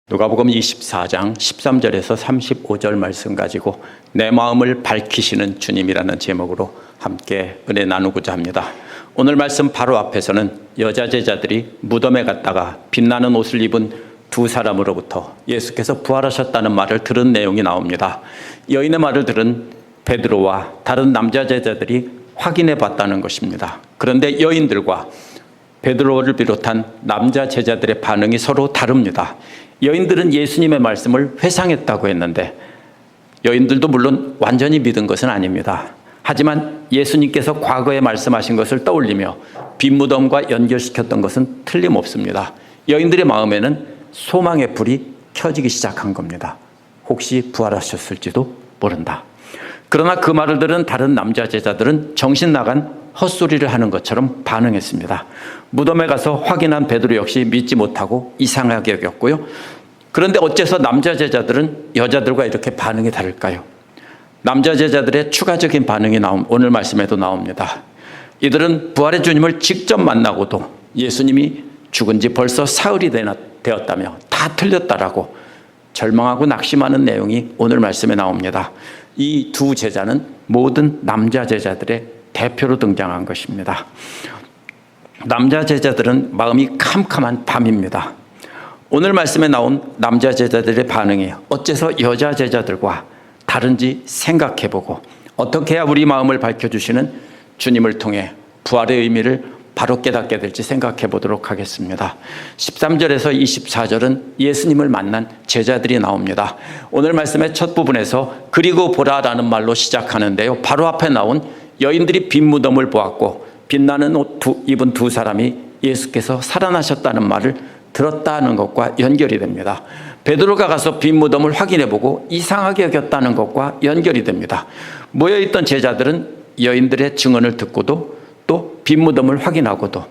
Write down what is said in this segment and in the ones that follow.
누가복음 24장 13절에서 35절 말씀 가지고 내 마음을 밝히시는 주님이라는 제목으로 함께 은혜 나누고자 합니다. 오늘 말씀 바로 앞에서는 여자 제자들이 무덤에 갔다가 빛나는 옷을 입은 두 사람으로부터 예수께서 부활하셨다는 말을 들은 내용이 나옵니다. 여인의 말을 들은 베드로와 다른 남자 제자들이 확인해 봤다는 것입니다. 그런데 여인들과 베드로를 비롯한 남자 제자들의 반응이 서로 다릅니다. 여인들은 예수님의 말씀을 회상했다고 했는데 여인들도 물론 완전히 믿은 것은 아닙니다. 하지만 예수님께서 과거에 말씀하신 것을 떠올리며 빈 무덤과 연결시켰던 것은 틀림없습니다. 여인들의 마음에는 소망의 불이 켜지기 시작한 겁니다. 혹시 부활하셨을지도 모른다. 그러나 그 말을 들은 다른 남자 제자들은 정신 나간 헛소리를 하는 것처럼 반응했습니다. 무덤에 가서 확인한 베드로 역시 믿지 못하고 이상하게 여겼고요. 그런데 어째서 남자 제자들은 여자들과 이렇게 반응이 다를까요? 남자 제자들의 추가적인 반응이 오늘 말씀에도 나옵니다. 이들은 부활의 주님을 직접 만나고도 예수님이 죽은 지 벌써 사흘이 되었다며 다 틀렸다라고 절망하고 낙심하는 내용이 오늘 말씀에 나옵니다. 이 두 제자는 모든 남자 제자들의 대표로 등장한 것입니다. 남자 제자들은 마음이 캄캄한 밤입니다. 오늘 말씀에 나온 남자 제자들의 반응이 어째서 여자 제자들과 다른지 생각해보고 어떻게 해야 우리 마음을 밝혀주시는 주님을 통해 부활의 의미를 바로 깨닫게 될지 생각해 보도록 하겠습니다. 13절에서 24절은 예수님을 만난 제자들이 나옵니다. 오늘 말씀의 첫 부분에서 그리고 보라라는 말로 시작하는데요. 바로 앞에 나온 여인들이 빈 무덤을 보았고 빛나는 옷 입은 두 사람이 예수께서 살아나셨다는 말을 들었다는 것과 연결이 됩니다. 베드로가 가서 빈 무덤을 확인해보고 이상하게 여겼다는 것과 연결이 됩니다. 모여있던 제자들은 여인들의 증언을 듣고도 또 빈 무덤을 확인하고도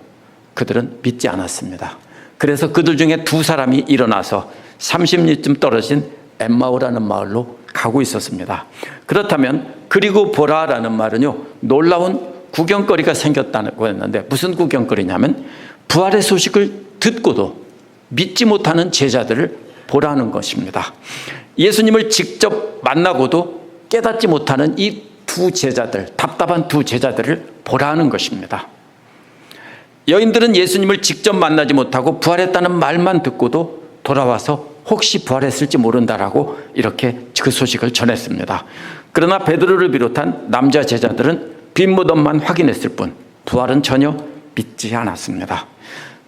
그들은 믿지 않았습니다. 그래서 그들 중에 두 사람이 일어나서 30리쯤 떨어진 엠마오라는 마을로 가고 있었습니다. 그렇다면 그리고 보라라는 말은요, 놀라운 구경거리가 생겼다고 했는데 무슨 구경거리냐면 부활의 소식을 듣고도 믿지 못하는 제자들을 보라는 것입니다. 예수님을 직접 만나고도 깨닫지 못하는 이 두 제자들, 답답한 두 제자들을 보라는 것입니다. 여인들은 예수님을 직접 만나지 못하고 부활했다는 말만 듣고도 돌아와서 혹시 부활했을지 모른다라고 이렇게 그 소식을 전했습니다. 그러나 베드로를 비롯한 남자 제자들은 빈 무덤만 확인했을 뿐 부활은 전혀 믿지 않았습니다.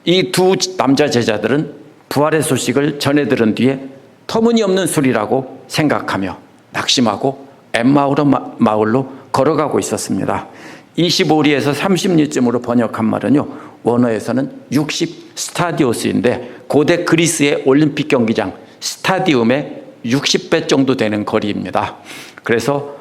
이 두 남자 제자들은 부활의 소식을 전해 들은 뒤에 터무니없는 소리라고 생각하며 낙심하고 엠마오 마을로 걸어가고 있었습니다. 25리에서 30리쯤으로 번역한 말은요, 원어에서는 60스타디오스인데 고대 그리스의 올림픽 경기장 스타디움의 60배 정도 되는 거리입니다. 그래서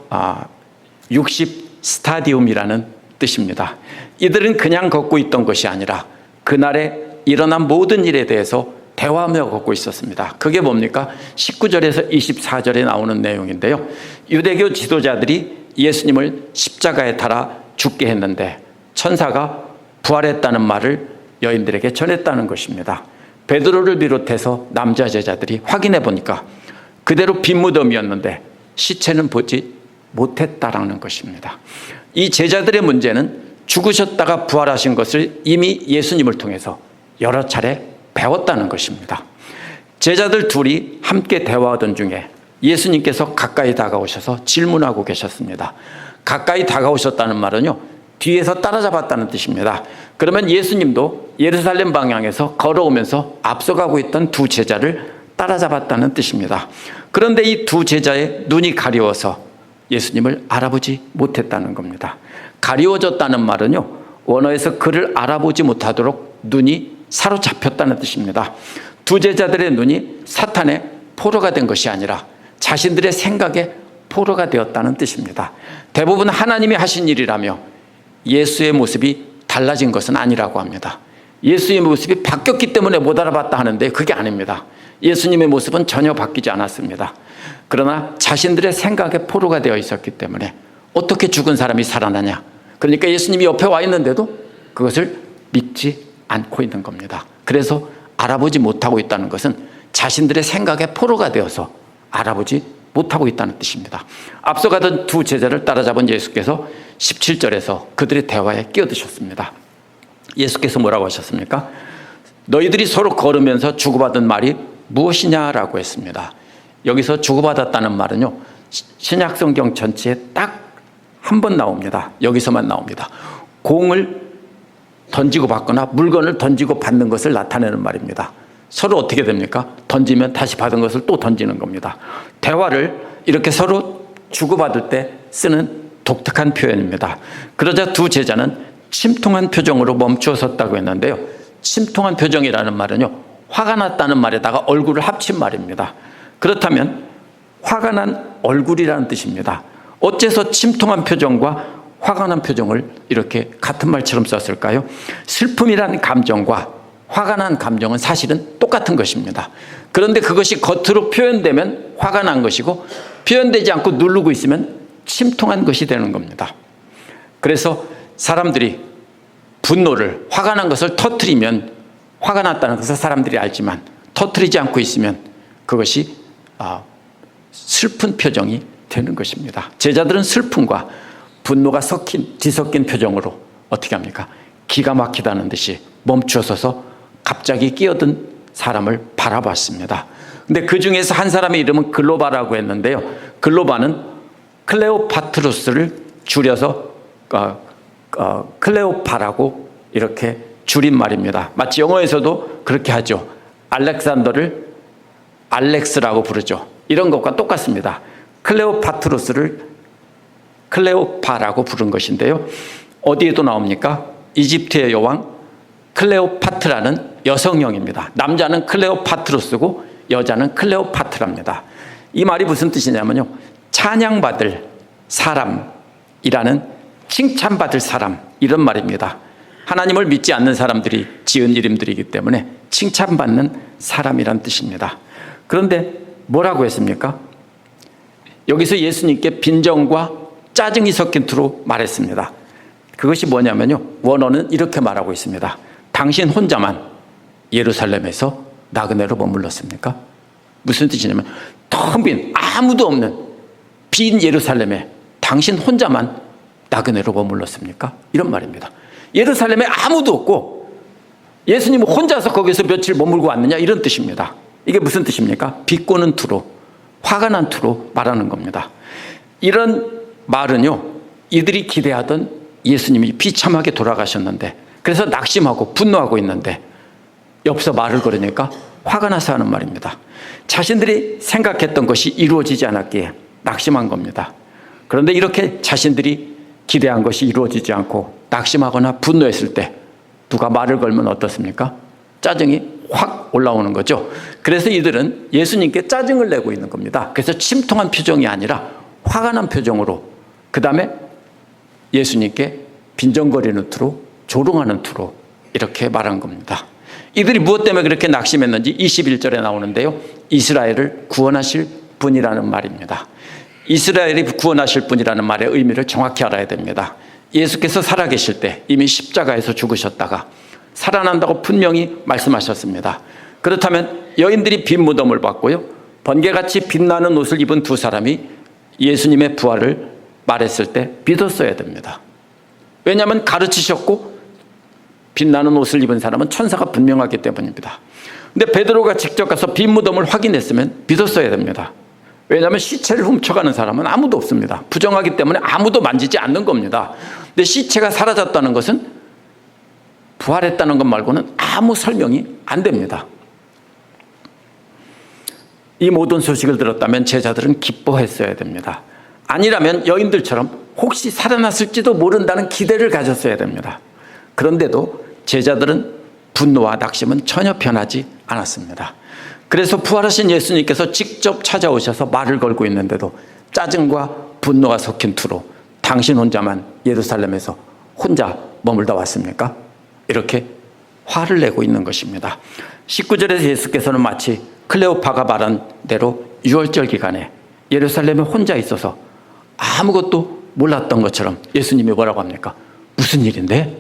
60스타디움이라는 뜻입니다. 이들은 그냥 걷고 있던 것이 아니라 그날에 일어난 모든 일에 대해서 대화하며 걷고 있었습니다. 그게 뭡니까? 19절에서 24절에 나오는 내용인데요. 유대교 지도자들이 예수님을 십자가에 달아 죽게 했는데 천사가 부활했다는 말을 여인들에게 전했다는 것입니다. 베드로를 비롯해서 남자 제자들이 확인해 보니까 그대로 빈 무덤이었는데 시체는 보지 못했다라는 것입니다. 이 제자들의 문제는 죽으셨다가 부활하신 것을 이미 예수님을 통해서 여러 차례 배웠다는 것입니다. 제자들 둘이 함께 대화하던 중에 예수님께서 가까이 다가오셔서 질문하고 계셨습니다. 가까이 다가오셨다는 말은요, 뒤에서 따라잡았다는 뜻입니다. 그러면 예수님도 예루살렘 방향에서 걸어오면서 앞서가고 있던 두 제자를 따라잡았다는 뜻입니다. 그런데 이 두 제자의 눈이 가리워서 예수님을 알아보지 못했다는 겁니다. 가리워졌다는 말은요, 원어에서 그를 알아보지 못하도록 눈이 사로잡혔다는 뜻입니다. 두 제자들의 눈이 사탄의 포로가 된 것이 아니라 자신들의 생각에 포로가 되었다는 뜻입니다. 대부분 하나님이 하신 일이라며 예수의 모습이 달라진 것은 아니라고 합니다. 예수의 모습이 바뀌었기 때문에 못 알아봤다 하는데 그게 아닙니다. 예수님의 모습은 전혀 바뀌지 않았습니다. 그러나 자신들의 생각에 포로가 되어 있었기 때문에 어떻게 죽은 사람이 살아나냐, 그러니까 예수님이 옆에 와 있는데도 그것을 믿지 않고 있는 겁니다. 그래서 알아보지 못하고 있다는 것은 자신들의 생각의 포로가 되어서 알아보지 못하고 있다는 뜻입니다. 앞서 가던 두 제자를 따라잡은 예수께서 17절에서 그들의 대화에 끼어드셨습니다. 예수께서 뭐라고 하셨습니까? 너희들이 서로 걸으면서 주고받은 말이 무엇이냐라고 했습니다. 여기서 주고받았다는 말은요, 신약성경 전체에 딱 한 번 나옵니다. 여기서만 나옵니다. 공을 던지고 받거나 물건을 던지고 받는 것을 나타내는 말입니다. 서로 어떻게 됩니까? 던지면 다시 받은 것을 또 던지는 겁니다. 대화를 이렇게 서로 주고받을 때 쓰는 독특한 표현입니다. 그러자 두 제자는 침통한 표정으로 멈추어 섰다고 했는데요, 침통한 표정이라는 말은요, 화가 났다는 말에다가 얼굴을 합친 말입니다. 그렇다면 화가 난 얼굴이라는 뜻입니다. 어째서 침통한 표정과 화가 난 표정을 이렇게 같은 말처럼 썼을까요? 슬픔이라는 감정과 화가 난 감정은 사실은 똑같은 것입니다. 그런데 그것이 겉으로 표현되면 화가 난 것이고, 표현되지 않고 누르고 있으면 침통한 것이 되는 겁니다. 그래서 사람들이 분노를, 화가 난 것을 터뜨리면 화가 났다는 것을 사람들이 알지만, 터뜨리지 않고 있으면 그것이 슬픈 표정이 되는 것입니다. 제자들은 슬픔과 분노가 뒤섞인 표정으로 어떻게 합니까? 기가 막히다는 듯이 멈추어서서 갑자기 끼어든 사람을 바라봤습니다. 근데 그 중에서 한 사람의 이름은 글로바라고 했는데요, 글로바는 클레오파트루스를 줄여서 클레오파라고 이렇게 줄인 말입니다. 마치 영어에서도 그렇게 하죠. 알렉산더를 알렉스라고 부르죠. 이런 것과 똑같습니다. 클레오파트루스를 클레오파라고 부른 것인데요, 어디에도 나옵니까? 이집트의 여왕 클레오파트라는 여성형입니다. 남자는 클레오파트루스고 여자는 클레오파트랍니다. 이 말이 무슨 뜻이냐면요, 찬양받을 사람이라는, 칭찬받을 사람, 이런 말입니다. 하나님을 믿지 않는 사람들이 지은 이름들이기 때문에 칭찬받는 사람이란 뜻입니다. 그런데 뭐라고 했습니까? 여기서 예수님께 빈정과 짜증이 섞인 투로 말했습니다. 그것이 뭐냐면요, 원어는 이렇게 말하고 있습니다. 당신 혼자만 예루살렘에서 나그네로 머물렀습니까? 무슨 뜻이냐면, 텅 빈, 아무도 없는 빈 예루살렘에 당신 혼자만 나그네로 머물렀습니까? 이런 말입니다. 예루살렘에 아무도 없고 예수님은 혼자서 거기서 며칠 머물고 왔느냐, 이런 뜻입니다. 이게 무슨 뜻입니까? 비꼬는 투로, 화가 난 투로 말하는 겁니다. 이런 말은요, 이들이 기대하던 예수님이 비참하게 돌아가셨는데, 그래서 낙심하고 분노하고 있는데 옆서 말을 걸으니까 화가 나서 하는 말입니다. 자신들이 생각했던 것이 이루어지지 않았기에 낙심한 겁니다. 그런데 이렇게 자신들이 기대한 것이 이루어지지 않고 낙심하거나 분노했을 때 누가 말을 걸면 어떻습니까? 짜증이 확 올라오는 거죠. 그래서 이들은 예수님께 짜증을 내고 있는 겁니다. 그래서 침통한 표정이 아니라 화가 난 표정으로, 그 다음에 예수님께 빈정거리는 투로, 조롱하는 투로 이렇게 말한 겁니다. 이들이 무엇 때문에 그렇게 낙심했는지 21절에 나오는데요, 이스라엘을 구원하실 분이라는 말입니다. 이스라엘이 구원하실 분이라는 말의 의미를 정확히 알아야 됩니다. 예수께서 살아계실 때 이미 십자가에서 죽으셨다가 살아난다고 분명히 말씀하셨습니다. 그렇다면 여인들이 빈 무덤을 봤고요, 번개같이 빛나는 옷을 입은 두 사람이 예수님의 부활을 말했을 때 믿었어야 됩니다. 왜냐하면 가르치셨고 빛나는 옷을 입은 사람은 천사가 분명하기 때문입니다. 근데 베드로가 직접 가서 빈 무덤을 확인했으면 믿었어야 됩니다. 왜냐하면 시체를 훔쳐가는 사람은 아무도 없습니다. 부정하기 때문에 아무도 만지지 않는 겁니다. 근데 시체가 사라졌다는 것은 부활했다는 것 말고는 아무 설명이 안 됩니다. 이 모든 소식을 들었다면 제자들은 기뻐했어야 됩니다. 아니라면 여인들처럼 혹시 살아났을지도 모른다는 기대를 가졌어야 됩니다. 그런데도 제자들은 분노와 낙심은 전혀 변하지 않았습니다. 그래서 부활하신 예수님께서 직접 찾아오셔서 말을 걸고 있는데도 짜증과 분노가 섞인 투로 당신 혼자만 예루살렘에서 혼자 머물다 왔습니까? 이렇게 화를 내고 있는 것입니다. 19절에서 예수께서는 마치 클레오파가 말한 대로 6월절 기간에 예루살렘에 혼자 있어서 아무것도 몰랐던 것처럼 예수님이 뭐라고 합니까? 무슨 일인데?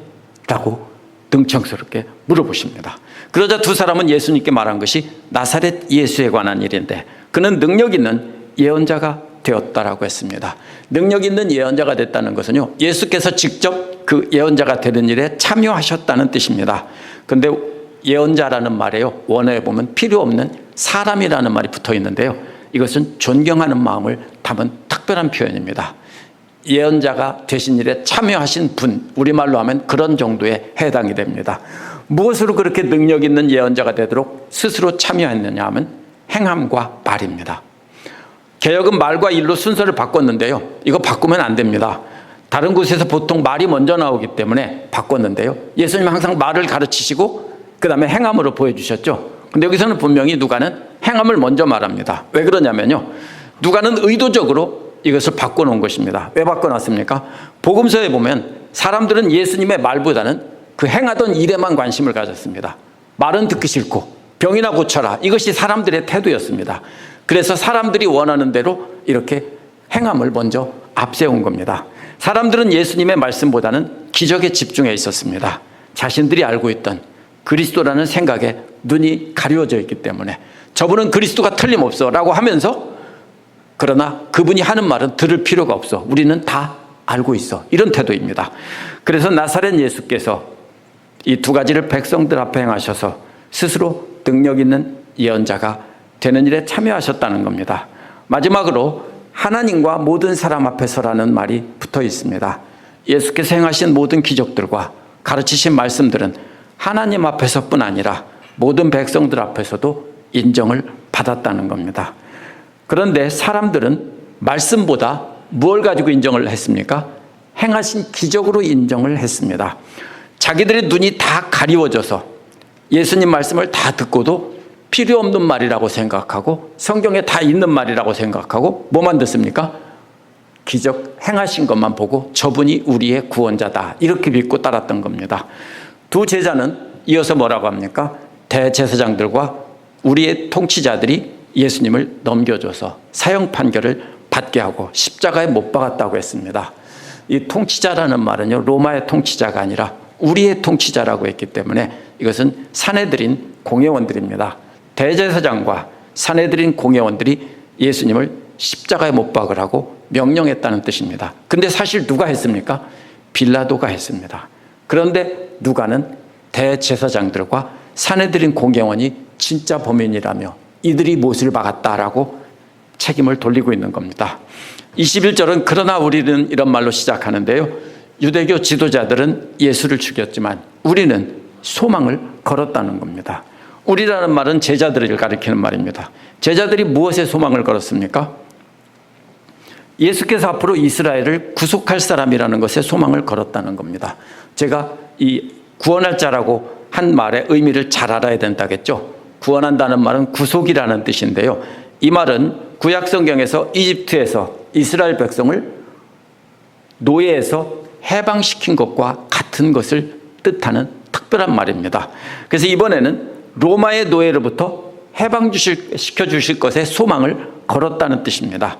라고 능청스럽게 물어보십니다. 그러자 두 사람은 예수님께 말한 것이 나사렛 예수에 관한 일인데 그는 능력 있는 예언자가 되었다라고 했습니다. 능력 있는 예언자가 됐다는 것은요, 예수께서 직접 그 예언자가 되는 일에 참여하셨다는 뜻입니다. 그런데 예언자라는 말에요, 원어에 보면 필요 없는 사람이라는 말이 붙어 있는데요, 이것은 존경하는 마음을 담은 특별한 표현입니다. 예언자가 되신 일에 참여하신 분, 우리말로 하면 그런 정도에 해당이 됩니다. 무엇으로 그렇게 능력 있는 예언자가 되도록 스스로 참여했느냐 하면 행함과 말입니다. 개역은 말과 일로 순서를 바꿨는데요, 이거 바꾸면 안 됩니다. 다른 곳에서 보통 말이 먼저 나오기 때문에 바꿨는데요, 예수님은 항상 말을 가르치시고 그 다음에 행함으로 보여주셨죠. 근데 여기서는 분명히 누가는 행함을 먼저 말합니다. 왜 그러냐면요, 누가는 의도적으로 이것을 바꿔놓은 것입니다. 왜 바꿔놨습니까? 복음서에 보면 사람들은 예수님의 말보다는 그 행하던 일에만 관심을 가졌습니다. 말은 듣기 싫고 병이나 고쳐라, 이것이 사람들의 태도였습니다. 그래서 사람들이 원하는 대로 이렇게 행함을 먼저 앞세운 겁니다. 사람들은 예수님의 말씀보다는 기적에 집중해 있었습니다. 자신들이 알고 있던 그리스도라는 생각에 눈이 가려져 있기 때문에 저분은 그리스도가 틀림없어 라고 하면서, 그러나 그분이 하는 말은 들을 필요가 없어, 우리는 다 알고 있어, 이런 태도입니다. 그래서 나사렛 예수께서 이 두 가지를 백성들 앞에 행하셔서 스스로 능력 있는 예언자가 되는 일에 참여하셨다는 겁니다. 마지막으로 하나님과 모든 사람 앞에서라는 말이 붙어 있습니다. 예수께서 행하신 모든 기적들과 가르치신 말씀들은 하나님 앞에서뿐 아니라 모든 백성들 앞에서도 인정을 받았다는 겁니다. 그런데 사람들은 말씀보다 무엇을 가지고 인정을 했습니까? 행하신 기적으로 인정을 했습니다. 자기들의 눈이 다 가리워져서 예수님 말씀을 다 듣고도 필요 없는 말이라고 생각하고 성경에 다 있는 말이라고 생각하고 뭐만 듣습니까? 기적 행하신 것만 보고 저분이 우리의 구원자다, 이렇게 믿고 따랐던 겁니다. 두 제자는 이어서 뭐라고 합니까? 대제사장들과 우리의 통치자들이 예수님을 넘겨줘서 사형 판결을 받게 하고 십자가에 못 박았다고 했습니다. 이 통치자라는 말은요, 로마의 통치자가 아니라 우리의 통치자라고 했기 때문에 이것은 산헤드린 공회원들입니다. 대제사장과 산헤드린 공회원들이 예수님을 십자가에 못 박으라고 명령했다는 뜻입니다. 근데 사실 누가 했습니까? 빌라도가 했습니다. 그런데 누가는 대제사장들과 산헤드린 공회원이 진짜 범인이라며 이들이 못을 박았다라고 책임을 돌리고 있는 겁니다. 21절은 그러나 우리는 이런 말로 시작하는데요, 유대교 지도자들은 예수를 죽였지만 우리는 소망을 걸었다는 겁니다. 우리라는 말은 제자들을 가리키는 말입니다. 제자들이 무엇에 소망을 걸었습니까? 예수께서 앞으로 이스라엘을 구속할 사람이라는 것에 소망을 걸었다는 겁니다. 제가 이 구원할 자라고 한 말의 의미를 잘 알아야 된다겠죠. 구원한다는 말은 구속이라는 뜻인데요, 이 말은 구약 성경에서 이집트에서 이스라엘 백성을 노예에서 해방시킨 것과 같은 것을 뜻하는 특별한 말입니다. 그래서 이번에는 로마의 노예로부터 해방시켜 주실 것에 소망을 걸었다는 뜻입니다.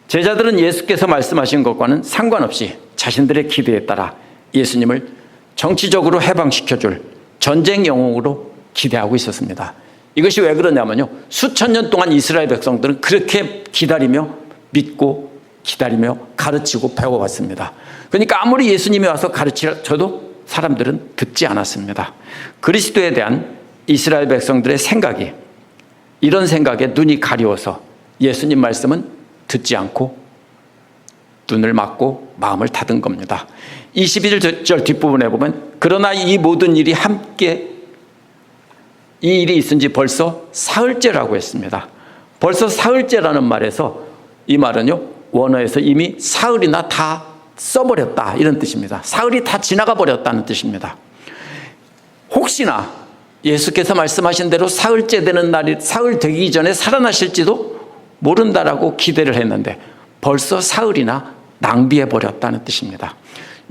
제자들은 예수께서 말씀하신 것과는 상관없이 자신들의 기대에 따라 예수님을 정치적으로 해방시켜 줄 전쟁 영웅으로 기대하고 있었습니다. 이것이 왜 그러냐면요, 수천 년 동안 이스라엘 백성들은 그렇게 기다리며 믿고 기다리며 가르치고 배워왔습니다. 그러니까 아무리 예수님이 와서 가르쳐도 사람들은 듣지 않았습니다. 그리스도에 대한 이스라엘 백성들의 생각이, 이런 생각에 눈이 가려워서 예수님 말씀은 듣지 않고 눈을 막고 마음을 닫은 겁니다. 21절 뒷부분에 보면 그러나 이 모든 일이 함께, 이 일이 있은 지 벌써 사흘째라고 했습니다. 벌써 사흘째라는 말에서 이 말은요, 원어에서 이미 사흘이나 다 써버렸다, 이런 뜻입니다. 사흘이 다 지나가 버렸다는 뜻입니다. 혹시나 예수께서 말씀하신 대로 사흘째 되는 날이, 사흘 되기 전에 살아나실지도 모른다라고 기대를 했는데 벌써 사흘이나 낭비해 버렸다는 뜻입니다.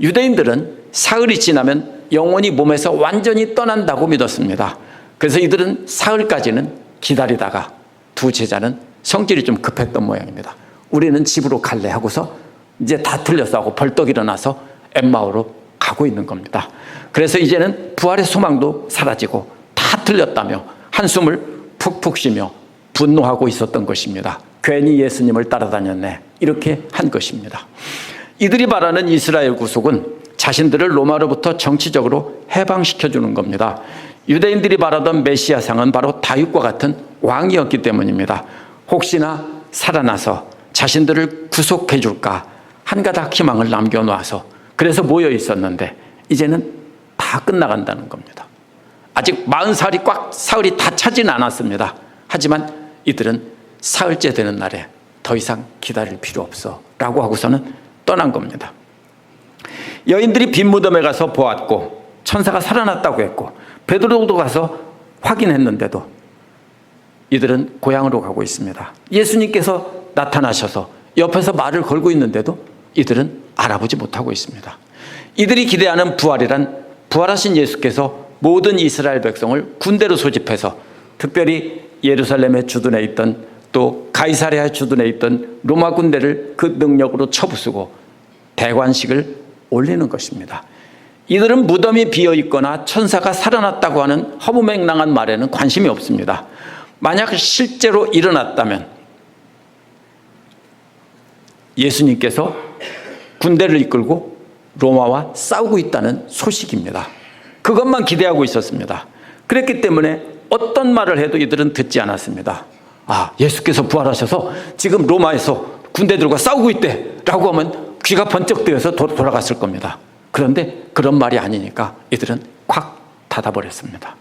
유대인들은 사흘이 지나면 영혼이 몸에서 완전히 떠난다고 믿었습니다. 그래서 이들은 사흘까지는 기다리다가 두 제자는 성질이 좀 급했던 모양입니다. 우리는 집으로 갈래 하고서 이제 다 틀렸어 하고 벌떡 일어나서 엠마오로 가고 있는 겁니다. 그래서 이제는 부활의 소망도 사라지고 다 틀렸다며 한숨을 푹푹 쉬며 분노하고 있었던 것입니다. 괜히 예수님을 따라다녔네, 이렇게 한 것입니다. 이들이 바라는 이스라엘 구속은 자신들을 로마로부터 정치적으로 해방시켜주는 겁니다. 유대인들이 바라던 메시아상은 바로 다윗과 같은 왕이었기 때문입니다. 혹시나 살아나서 자신들을 구속해 줄까 한 가닥 희망을 남겨놓아서 그래서 모여 있었는데 이제는 다 끝나간다는 겁니다. 아직 40살이 꽉 사흘이 다 차지는 않았습니다. 하지만 이들은 사흘째 되는 날에 더 이상 기다릴 필요 없어 라고 하고서는 떠난 겁니다. 여인들이 빈 무덤에 가서 보았고 천사가 살아났다고 했고 베드로도 가서 확인했는데도 이들은 고향으로 가고 있습니다. 예수님께서 나타나셔서 옆에서 말을 걸고 있는데도 이들은 알아보지 못하고 있습니다. 이들이 기대하는 부활이란 부활하신 예수께서 모든 이스라엘 백성을 군대로 소집해서 특별히 예루살렘에 주둔해 있던 또 가이사랴에 주둔해 있던 로마 군대를 그 능력으로 쳐부수고 대관식을 올리는 것입니다. 이들은 무덤이 비어있거나 천사가 살아났다고 하는 허무맹랑한 말에는 관심이 없습니다. 만약 실제로 일어났다면 예수님께서 군대를 이끌고 로마와 싸우고 있다는 소식입니다. 그것만 기대하고 있었습니다. 그랬기 때문에 어떤 말을 해도 이들은 듣지 않았습니다. 아, 예수께서 부활하셔서 지금 로마에서 군대들과 싸우고 있대 라고 하면 귀가 번쩍 뜨여서 돌아갔을 겁니다. 그런데 그런 말이 아니니까 이들은 콱 닫아버렸습니다.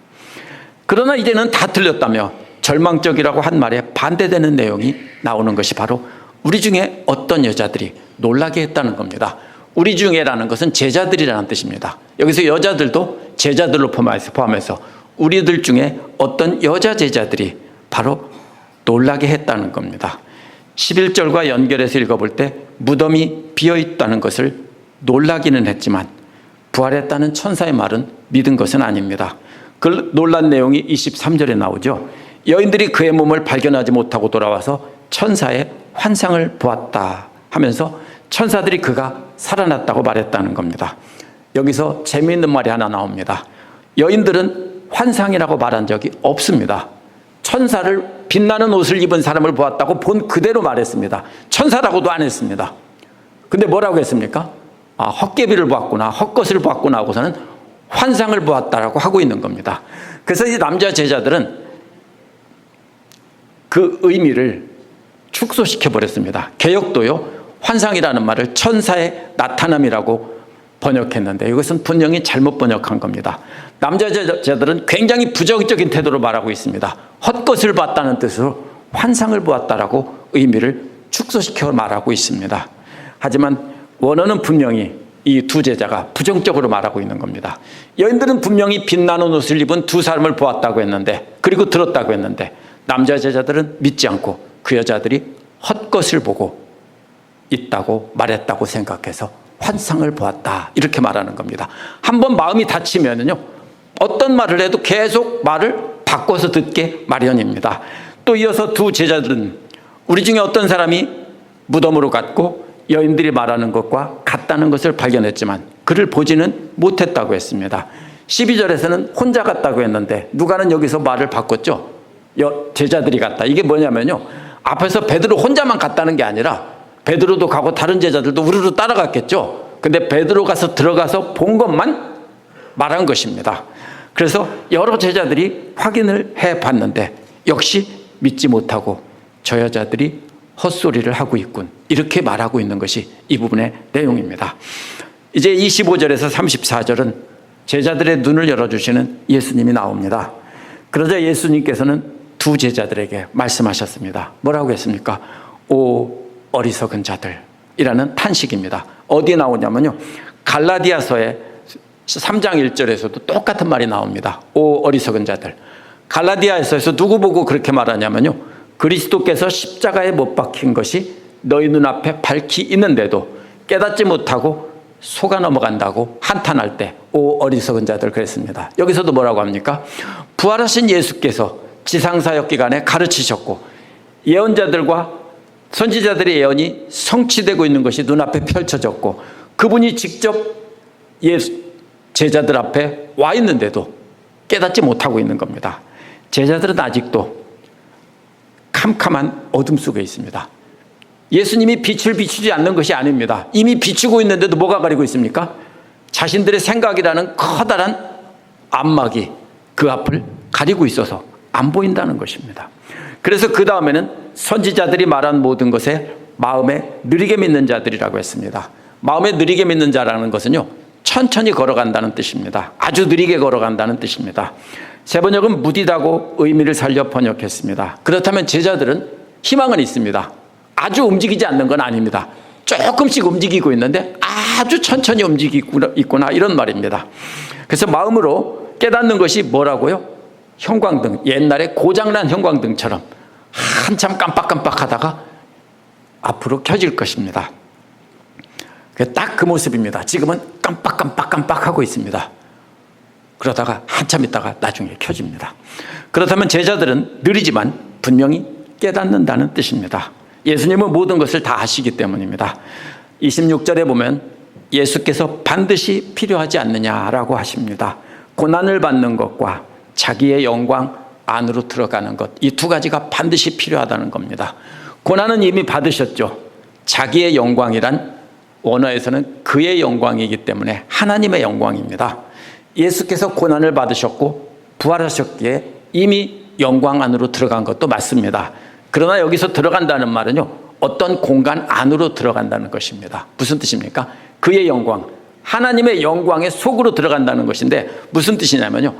그러나 이제는 다 틀렸다며 절망적이라고 한 말에 반대되는 내용이 나오는 것이 바로 우리 중에 어떤 여자들이 놀라게 했다는 겁니다. 우리 중에라는 것은 제자들이라는 뜻입니다. 여기서 여자들도 제자들로 포함해서 우리들 중에 어떤 여자 제자들이 바로 놀라게 했다는 겁니다. 11절과 연결해서 읽어볼 때 무덤이 비어있다는 것을 놀라기는 했지만 부활했다는 천사의 말은 믿은 것은 아닙니다. 그 놀란 내용이 23절에 나오죠. 여인들이 그의 몸을 발견하지 못하고 돌아와서 천사의 환상을 보았다 하면서 천사들이 그가 살아났다고 말했다는 겁니다. 여기서 재미있는 말이 하나 나옵니다. 여인들은 환상이라고 말한 적이 없습니다. 천사를 빛나는 옷을 입은 사람을 보았다고 본 그대로 말했습니다. 천사라고도 안 했습니다. 근데 뭐라고 했습니까? 아, 헛개비를 보았구나, 헛것을 보았구나 하고서는 환상을 보았다라고 하고 있는 겁니다. 그래서 이 남자 제자들은 그 의미를 축소시켜 버렸습니다. 개역도요, 환상이라는 말을 천사의 나타남이라고 번역했는데 이것은 분명히 잘못 번역한 겁니다. 남자 제자들은 굉장히 부정적인 태도로 말하고 있습니다. 헛것을 봤다는 뜻으로 환상을 보았다라고 의미를 축소시켜 말하고 있습니다. 하지만 원어는 분명히 이 두 제자가 부정적으로 말하고 있는 겁니다. 여인들은 분명히 빛나는 옷을 입은 두 사람을 보았다고 했는데, 그리고 들었다고 했는데, 남자 제자들은 믿지 않고 그 여자들이 헛것을 보고 있다고 말했다고 생각해서 환상을 보았다, 이렇게 말하는 겁니다. 한번 마음이 닫히면은요, 어떤 말을 해도 계속 말을 바꿔서 듣게 마련입니다. 또 이어서 두 제자들은 우리 중에 어떤 사람이 무덤으로 갔고 여인들이 말하는 것과 같다는 것을 발견했지만 그를 보지는 못했다고 했습니다. 12절에서는 혼자 갔다고 했는데 누가는 여기서 말을 바꿨죠. 제자들이 갔다. 이게 뭐냐면요, 앞에서 베드로 혼자만 갔다는 게 아니라 베드로도 가고 다른 제자들도 우르르 따라갔겠죠. 근데 베드로 가서 들어가서 본 것만 말한 것입니다. 그래서 여러 제자들이 확인을 해봤는데 역시 믿지 못하고 저 여자들이 헛소리를 하고 있군, 이렇게 말하고 있는 것이 이 부분의 내용입니다. 이제 25절에서 34절은 제자들의 눈을 열어주시는 예수님이 나옵니다. 그러자 예수님께서는 두 제자들에게 말씀하셨습니다. 뭐라고 했습니까? 오 어리석은 자들이라는 탄식입니다. 어디에 나오냐면요, 갈라디아서의 3장 1절에서도 똑같은 말이 나옵니다. 오 어리석은 자들. 갈라디아서에서 누구 보고 그렇게 말하냐면요, 그리스도께서 십자가에 못 박힌 것이 너희 눈앞에 밝히 있는데도 깨닫지 못하고 속아 넘어간다고 한탄할 때 오 어리석은 자들 그랬습니다. 여기서도 뭐라고 합니까? 부활하신 예수께서 지상사역 기간에 가르치셨고 예언자들과 선지자들의 예언이 성취되고 있는 것이 눈앞에 펼쳐졌고 그분이 직접 제자들 앞에 와 있는데도 깨닫지 못하고 있는 겁니다. 제자들은 아직도 캄캄한 어둠 속에 있습니다. 예수님이 빛을 비추지 않는 것이 아닙니다. 이미 비추고 있는데도 뭐가 가리고 있습니까? 자신들의 생각이라는 커다란 안막이 그 앞을 가리고 있어서 안 보인다는 것입니다. 그래서 그 다음에는 선지자들이 말한 모든 것에 마음에 느리게 믿는 자들이라고 했습니다. 마음에 느리게 믿는 자라는 것은요, 천천히 걸어간다는 뜻입니다. 아주 느리게 걸어간다는 뜻입니다. 세 번역은 무디다고 의미를 살려 번역했습니다. 그렇다면 제자들은 희망은 있습니다. 아주 움직이지 않는 건 아닙니다. 조금씩 움직이고 있는데 아주 천천히 움직이고 있구나, 이런 말입니다. 그래서 마음으로 깨닫는 것이 뭐라고요? 형광등, 옛날에 고장난 형광등처럼 한참 깜빡깜빡하다가 앞으로 켜질 것입니다. 딱 그 모습입니다. 지금은 깜빡깜빡하고 있습니다. 그러다가 한참 있다가 나중에 켜집니다. 그렇다면 제자들은 느리지만 분명히 깨닫는다는 뜻입니다. 예수님은 모든 것을 다 아시기 때문입니다. 26절에 보면 예수께서 반드시 필요하지 않느냐라고 하십니다. 고난을 받는 것과 자기의 영광 안으로 들어가는 것, 이 두 가지가 반드시 필요하다는 겁니다. 고난은 이미 받으셨죠. 자기의 영광이란 원어에서는 그의 영광이기 때문에 하나님의 영광입니다. 예수께서 고난을 받으셨고 부활하셨기에 이미 영광 안으로 들어간 것도 맞습니다. 그러나 여기서 들어간다는 말은요, 어떤 공간 안으로 들어간다는 것입니다. 무슨 뜻입니까? 그의 영광, 하나님의 영광의 속으로 들어간다는 것인데 무슨 뜻이냐면요,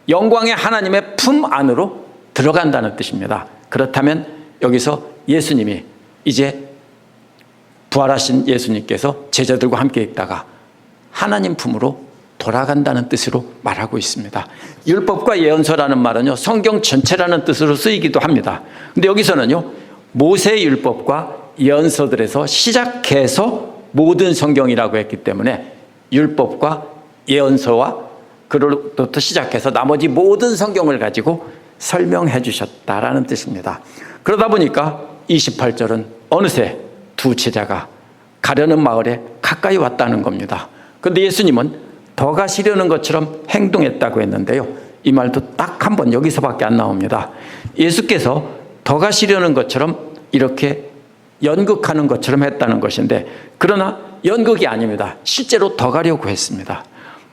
영광의 하나님의 품 안으로 들어간다는 뜻입니다. 그렇다면 여기서 예수님이 이제 부활하신 예수님께서 제자들과 함께 있다가 하나님 품으로 돌아간다는 뜻으로 말하고 있습니다. 율법과 예언서라는 말은요, 성경 전체라는 뜻으로 쓰이기도 합니다. 근데 여기서는요, 모세의 율법과 예언서들에서 시작해서 모든 성경이라고 했기 때문에 율법과 예언서와 그로부터 시작해서 나머지 모든 성경을 가지고 설명해 주셨다라는 뜻입니다. 그러다 보니까 28절은 어느새 두 제자가 가려는 마을에 가까이 왔다는 겁니다. 그런데 예수님은 더 가시려는 것처럼 행동했다고 했는데요, 이 말도 딱 한 번 여기서밖에 안 나옵니다. 예수께서 더 가시려는 것처럼 이렇게 연극하는 것처럼 했다는 것인데, 그러나 연극이 아닙니다. 실제로 더 가려고 했습니다.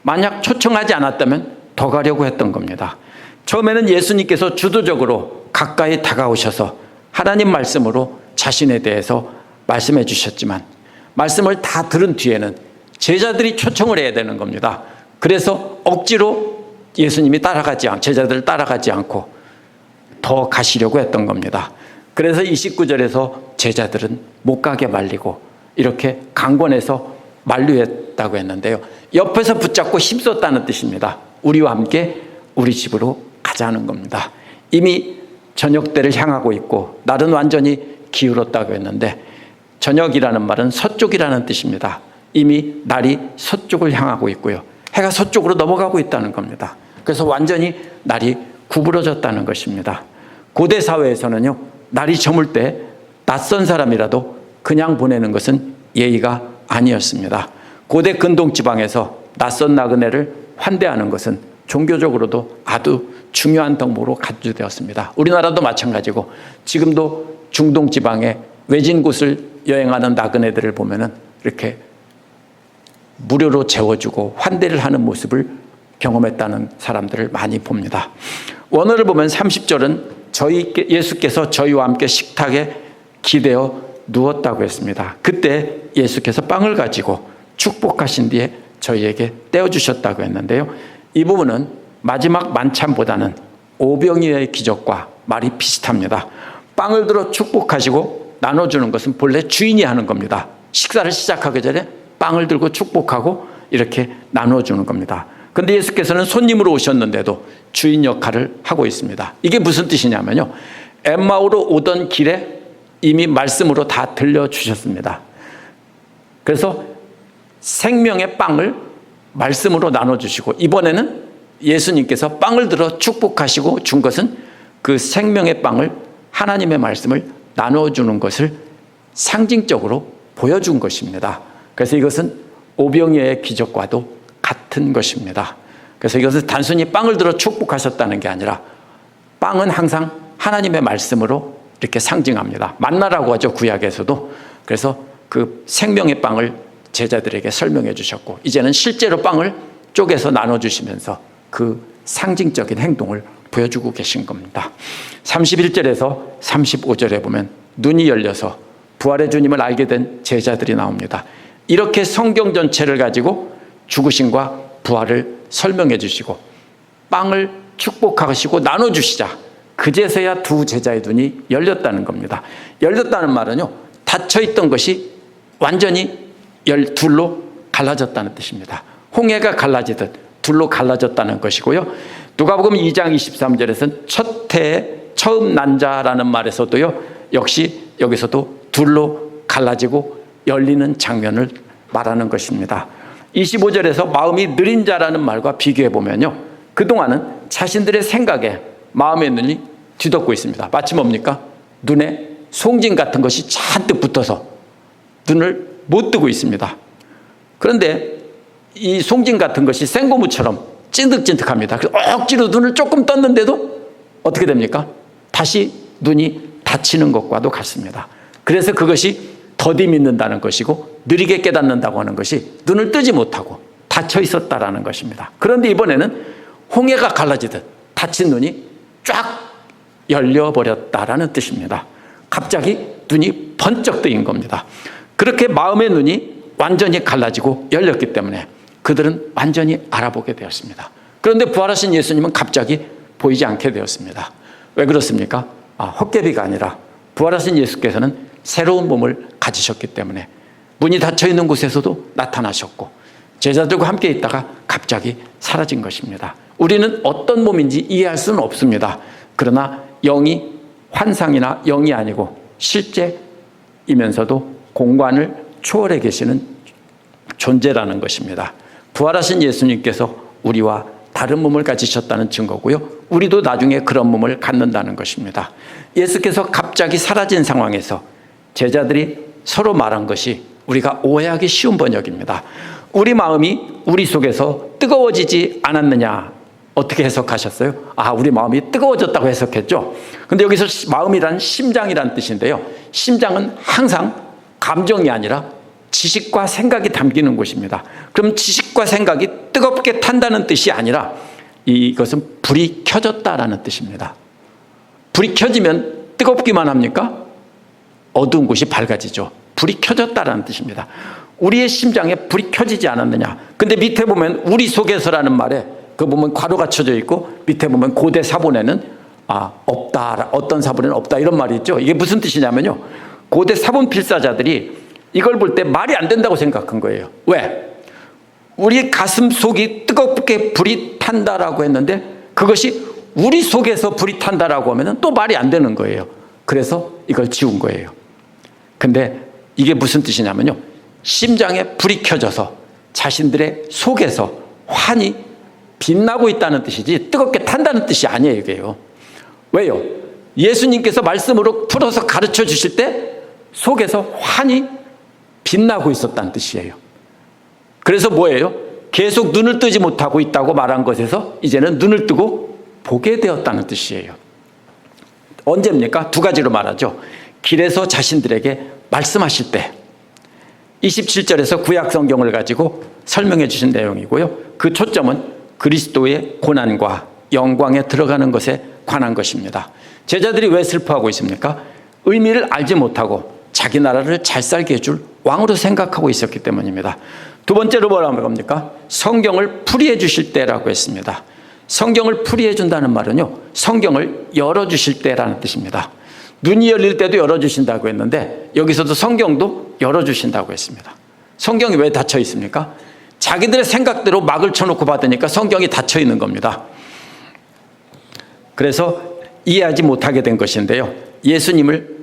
만약 초청하지 않았다면 더 가려고 했던 겁니다. 처음에는 예수님께서 주도적으로 가까이 다가오셔서 하나님 말씀으로 자신에 대해서 말씀해 주셨지만, 말씀을 다 들은 뒤에는 제자들이 초청을 해야 되는 겁니다. 그래서 억지로 예수님이 제자들을 따라가지 않고 더 가시려고 했던 겁니다. 그래서 29절에서 제자들은 못 가게 말리고 이렇게 강권해서 만류했다고 했는데요, 옆에서 붙잡고 힘썼다는 뜻입니다. 우리와 함께 우리 집으로 가자는 겁니다. 이미 저녁때를 향하고 있고 날은 완전히 기울었다고 했는데, 저녁이라는 말은 서쪽이라는 뜻입니다. 이미 날이 서쪽을 향하고 있고요, 해가 서쪽으로 넘어가고 있다는 겁니다. 그래서 완전히 날이 구부러졌다는 것입니다. 고대 사회에서는요, 날이 저물 때 낯선 사람이라도 그냥 보내는 것은 예의가 아니었습니다. 고대 근동지방에서 낯선 나그네를 환대하는 것은 종교적으로도 아주 중요한 덕목으로 간주되었습니다. 우리나라도 마찬가지고 지금도 중동지방의 외진 곳을 여행하는 나그네들을 보면은 이렇게 무료로 재워주고 환대를 하는 모습을 경험했다는 사람들을 많이 봅니다. 원어를 보면 30절은 예수께서 저희와 함께 식탁에 기대어 누웠다고 했습니다. 그때 예수께서 빵을 가지고 축복하신 뒤에 저희에게 떼어주셨다고 했는데요, 이 부분은 마지막 만찬보다는 오병이어의 기적과 말이 비슷합니다. 빵을 들어 축복하시고 나눠주는 것은 본래 주인이 하는 겁니다. 식사를 시작하기 전에 빵을 들고 축복하고 이렇게 나눠주는 겁니다. 그런데 예수께서는 손님으로 오셨는데도 주인 역할을 하고 있습니다. 이게 무슨 뜻이냐면요, 엠마오로 오던 길에 이미 말씀으로 다 들려주셨습니다. 그래서 생명의 빵을 말씀으로 나눠주시고, 이번에는 예수님께서 빵을 들어 축복하시고 준 것은 그 생명의 빵을, 하나님의 말씀을 나눠주는 것을 상징적으로 보여준 것입니다. 그래서 이것은 오병이어의 기적과도 같은 것입니다. 그래서 이것은 단순히 빵을 들어 축복하셨다는 게 아니라 빵은 항상 하나님의 말씀으로 이렇게 상징합니다. 만나라고 하죠, 구약에서도. 그래서 그 생명의 빵을 제자들에게 설명해 주셨고, 이제는 실제로 빵을 쪼개서 나눠주시면서 그 상징적인 행동을 보여주고 계신 겁니다. 31절에서 35절에 보면 눈이 열려서 부활의 주님을 알게 된 제자들이 나옵니다. 이렇게 성경 전체를 가지고 죽으심과 부활을 설명해 주시고 빵을 축복하시고 나눠주시자 그제서야 두 제자의 눈이 열렸다는 겁니다. 열렸다는 말은요, 닫혀있던 것이 완전히 둘로 갈라졌다는 뜻입니다. 홍해가 갈라지듯 둘로 갈라졌다는 것이고요. 누가복음 2장 23절에서는 첫 해에 처음 난 자라는 말에서도요, 역시 여기서도 둘로 갈라지고 열리는 장면을 말하는 것입니다. 25절에서 마음이 느린 자라는 말과 비교해 보면요, 그동안은 자신들의 생각에 마음의 눈이 뒤덮고 있습니다. 마치 뭡니까? 눈에 송진 같은 것이 잔뜩 붙어서 눈을 못 뜨고 있습니다. 그런데 이 송진 같은 것이 생고무처럼 찐득찐득합니다. 그래서 억지로 눈을 조금 떴는데도 어떻게 됩니까? 다시 눈이 닫히는 것과도 같습니다. 그래서 그것이 더디 믿는다는 것이고 느리게 깨닫는다고 하는 것이 눈을 뜨지 못하고 닫혀 있었다라는 것입니다. 그런데 이번에는 홍해가 갈라지듯 닫힌 눈이 쫙 열려버렸다라는 뜻입니다. 갑자기 눈이 번쩍 뜨인 겁니다. 그렇게 마음의 눈이 완전히 갈라지고 열렸기 때문에 그들은 완전히 알아보게 되었습니다. 그런데 부활하신 예수님은 갑자기 보이지 않게 되었습니다. 왜 그렇습니까? 헛개비가 아니라 부활하신 예수께서는 새로운 몸을 가지셨기 때문에 문이 닫혀있는 곳에서도 나타나셨고 제자들과 함께 있다가 갑자기 사라진 것입니다. 우리는 어떤 몸인지 이해할 수는 없습니다. 그러나 영이 환상이나 영이 아니고 실제이면서도 공간을 초월해 계시는 존재라는 것입니다. 부활하신 예수님께서 우리와 다른 몸을 가지셨다는 증거고요, 우리도 나중에 그런 몸을 갖는다는 것입니다. 예수께서 갑자기 사라진 상황에서 제자들이 서로 말한 것이 우리가 오해하기 쉬운 번역입니다. 우리 마음이 우리 속에서 뜨거워지지 않았느냐, 어떻게 해석하셨어요? 우리 마음이 뜨거워졌다고 해석했죠. 근데 여기서 마음이란 심장이란 뜻인데요, 심장은 항상 감정이 아니라 지식과 생각이 담기는 곳입니다. 그럼 지식과 생각이 뜨겁게 탄다는 뜻이 아니라 이것은 불이 켜졌다라는 뜻입니다. 불이 켜지면 뜨겁기만 합니까? 어두운 곳이 밝아지죠. 불이 켜졌다라는 뜻입니다. 우리의 심장에 불이 켜지지 않았느냐. 근데 밑에 보면 우리 속에서라는 말에 그 보면 괄호가 쳐져 있고 밑에 보면 고대 사본에는 없다, 어떤 사본에는 없다, 이런 말이 있죠. 이게 무슨 뜻이냐면요, 고대 사본 필사자들이 이걸 볼 때 말이 안 된다고 생각한 거예요. 왜? 우리 가슴 속이 뜨겁게 불이 탄다라고 했는데 그것이 우리 속에서 불이 탄다라고 하면 또 말이 안 되는 거예요. 그래서 이걸 지운 거예요. 근데 이게 무슨 뜻이냐면요, 심장에 불이 켜져서 자신들의 속에서 환히 빛나고 있다는 뜻이지 뜨겁게 탄다는 뜻이 아니에요, 이게요. 왜요? 예수님께서 말씀으로 풀어서 가르쳐 주실 때 속에서 환히 빛나고 있었다는 뜻이에요. 그래서 뭐예요? 계속 눈을 뜨지 못하고 있다고 말한 것에서 이제는 눈을 뜨고 보게 되었다는 뜻이에요. 언제입니까? 두 가지로 말하죠. 길에서 자신들에게 말씀하실 때, 27절에서 구약 성경을 가지고 설명해 주신 내용이고요, 그 초점은 그리스도의 고난과 영광에 들어가는 것에 관한 것입니다. 제자들이 왜 슬퍼하고 있습니까? 의미를 알지 못하고 자기 나라를 잘 살게 해줄 왕으로 생각하고 있었기 때문입니다. 두 번째로 뭐라고 합니까? 성경을 풀이해 주실 때라고 했습니다. 성경을 풀이해 준다는 말은요, 성경을 열어주실 때라는 뜻입니다. 눈이 열릴 때도 열어주신다고 했는데 여기서도 성경도 열어주신다고 했습니다. 성경이 왜 닫혀 있습니까? 자기들의 생각대로 막을 쳐놓고 받으니까 성경이 닫혀 있는 겁니다. 그래서 이해하지 못하게 된 것인데요, 예수님을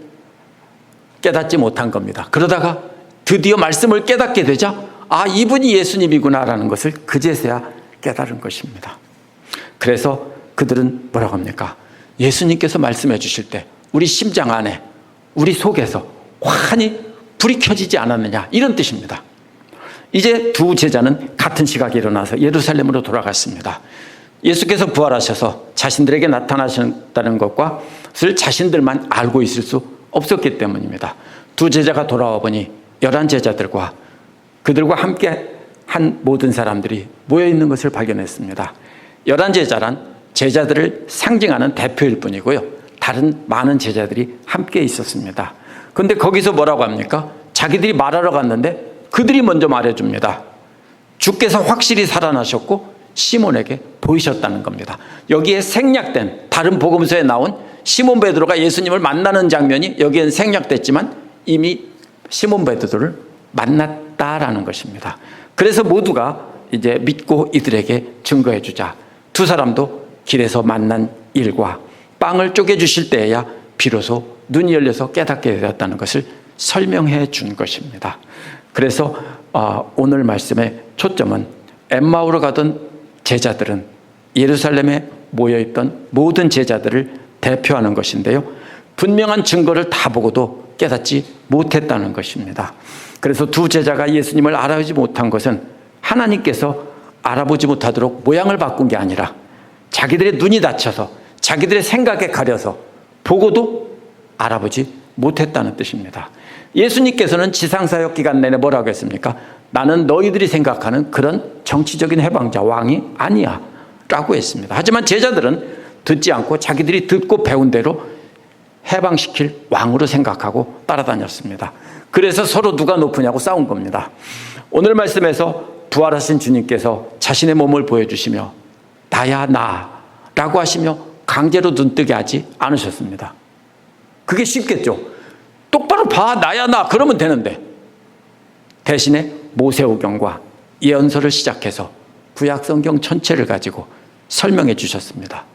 깨닫지 못한 겁니다. 그러다가 드디어 말씀을 깨닫게 되자 이분이 예수님이구나라는 것을 그제서야 깨달은 것입니다. 그래서 그들은 뭐라고 합니까? 예수님께서 말씀해 주실 때 우리 심장 안에, 우리 속에서 환히 불이 켜지지 않았느냐, 이런 뜻입니다. 이제 두 제자는 같은 시각에 일어나서 예루살렘으로 돌아갔습니다. 예수께서 부활하셔서 자신들에게 나타나셨다는 것을 자신들만 알고 있을 수 없었기 때문입니다. 두 제자가 돌아와 보니 11제자들과 그들과 함께 한 모든 사람들이 모여있는 것을 발견했습니다. 11제자란 제자들을 상징하는 대표일 뿐이고요. 다른 많은 제자들이 함께 있었습니다. 그런데 거기서 뭐라고 합니까? 자기들이 말하러 갔는데 그들이 먼저 말해줍니다. 주께서 확실히 살아나셨고 시몬에게 보이셨다는 겁니다. 여기에 생략된 다른 복음서에 나온 시몬 베드로가 예수님을 만나는 장면이 여기엔 생략됐지만 이미 시몬 베드로를 만났다라는 것입니다. 그래서 모두가 이제 믿고 이들에게 증거해 주자. 두 사람도 길에서 만난 일과 빵을 쪼개주실 때에야 비로소 눈이 열려서 깨닫게 되었다는 것을 설명해 준 것입니다. 그래서 오늘 말씀의 초점은 엠마오로 가던 제자들은 예루살렘에 모여있던 모든 제자들을 대표하는 것인데요. 분명한 증거를 다 보고도 깨닫지 못했다는 것입니다. 그래서 두 제자가 예수님을 알아보지 못한 것은 하나님께서 알아보지 못하도록 모양을 바꾼 게 아니라 자기들의 눈이 닫혀서 자기들의 생각에 가려서 보고도 알아보지 못했다는 뜻입니다. 예수님께서는 지상사역 기간 내내 뭐라고 했습니까? 나는 너희들이 생각하는 그런 정치적인 해방자 왕이 아니야 라고 했습니다. 하지만 제자들은 듣지 않고 자기들이 듣고 배운 대로 해방시킬 왕으로 생각하고 따라다녔습니다. 그래서 서로 누가 높으냐고 싸운 겁니다. 오늘 말씀에서 부활하신 주님께서 자신의 몸을 보여주시며 나야 나라고 하시며 강제로 눈뜨게 하지 않으셨습니다. 그게 쉽겠죠. 똑바로 봐 나야 나 그러면 되는데 대신에 모세오경과 예언서를 시작해서 구약성경 전체를 가지고 설명해 주셨습니다.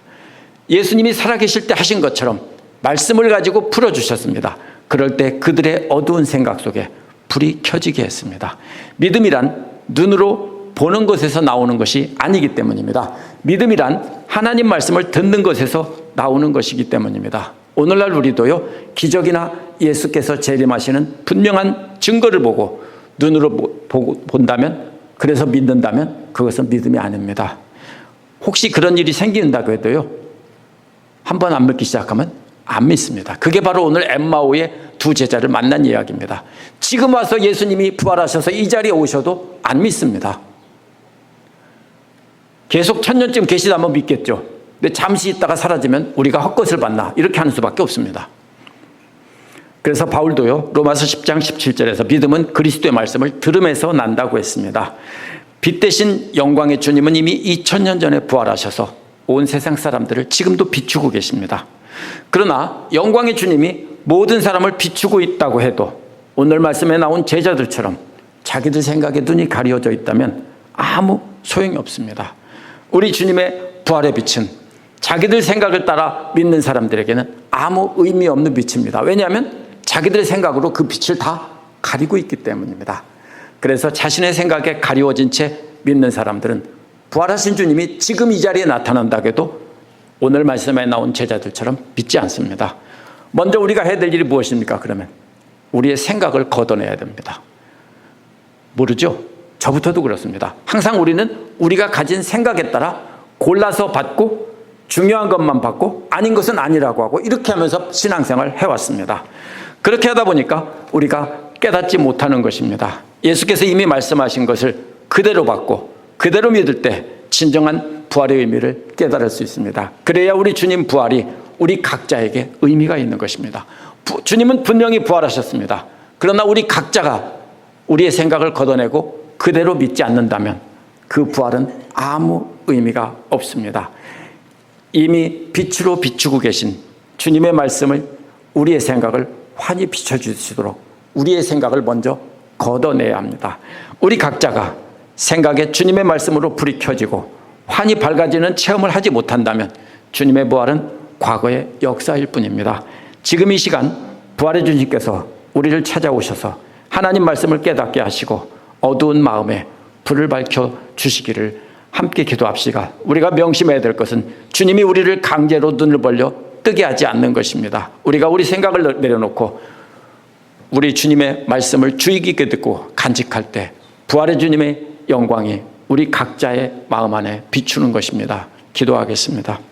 예수님이 살아계실 때 하신 것처럼 말씀을 가지고 풀어주셨습니다. 그럴 때 그들의 어두운 생각 속에 불이 켜지게 했습니다. 믿음이란 눈으로 보는 것에서 나오는 것이 아니기 때문입니다. 믿음이란 하나님 말씀을 듣는 것에서 나오는 것이기 때문입니다. 오늘날 우리도요, 기적이나 예수께서 재림하시는 분명한 증거를 보고 눈으로 본다면, 그래서 믿는다면 그것은 믿음이 아닙니다. 혹시 그런 일이 생긴다고 해도요, 한번 안 믿기 시작하면 안 믿습니다. 그게 바로 오늘 엠마오의 두 제자를 만난 이야기입니다. 지금 와서 예수님이 부활하셔서 이 자리에 오셔도 안 믿습니다. 계속 1000년쯤 계시다면 믿겠죠. 근데 잠시 있다가 사라지면 우리가 헛것을 봤나 이렇게 하는 수밖에 없습니다. 그래서 바울도요, 로마서 10장 17절에서 믿음은 그리스도의 말씀을 들음에서 난다고 했습니다. 빛 대신 영광의 주님은 이미 2000년 전에 부활하셔서 온 세상 사람들을 지금도 비추고 계십니다. 그러나 영광의 주님이 모든 사람을 비추고 있다고 해도 오늘 말씀에 나온 제자들처럼 자기들 생각에 눈이 가려져 있다면 아무 소용이 없습니다. 우리 주님의 부활의 빛은 자기들 생각을 따라 믿는 사람들에게는 아무 의미 없는 빛입니다. 왜냐하면 자기들의 생각으로 그 빛을 다 가리고 있기 때문입니다. 그래서 자신의 생각에 가리워진 채 믿는 사람들은 부활하신 주님이 지금 이 자리에 나타난다고 해도 오늘 말씀에 나온 제자들처럼 믿지 않습니다. 먼저 우리가 해야 될 일이 무엇입니까? 그러면 우리의 생각을 걷어내야 됩니다. 모르죠? 저부터도 그렇습니다. 항상 우리는 우리가 가진 생각에 따라 골라서 받고 중요한 것만 받고 아닌 것은 아니라고 하고 이렇게 하면서 신앙생활을 해왔습니다. 그렇게 하다 보니까 우리가 깨닫지 못하는 것입니다. 예수께서 이미 말씀하신 것을 그대로 받고 그대로 믿을 때 진정한 부활의 의미를 깨달을 수 있습니다. 그래야 우리 주님 부활이 우리 각자에게 의미가 있는 것입니다. 주님은 분명히 부활하셨습니다. 그러나 우리 각자가 우리의 생각을 걷어내고 그대로 믿지 않는다면 그 부활은 아무 의미가 없습니다. 이미 빛으로 비추고 계신 주님의 말씀을 우리의 생각을 환히 비춰주시도록 우리의 생각을 먼저 걷어내야 합니다. 우리 각자가 생각에 주님의 말씀으로 불이 켜지고 환히 밝아지는 체험을 하지 못한다면 주님의 부활은 과거의 역사일 뿐입니다. 지금 이 시간 부활의 주님께서 우리를 찾아오셔서 하나님 말씀을 깨닫게 하시고 어두운 마음에 불을 밝혀 주시기를 함께 기도합시다. 우리가 명심해야 될 것은 주님이 우리를 강제로 눈을 벌려 뜨게 하지 않는 것입니다. 우리가 우리 생각을 내려놓고 우리 주님의 말씀을 주의 깊게 듣고 간직할 때 부활의 주님의 영광이 우리 각자의 마음 안에 비추는 것입니다. 기도하겠습니다.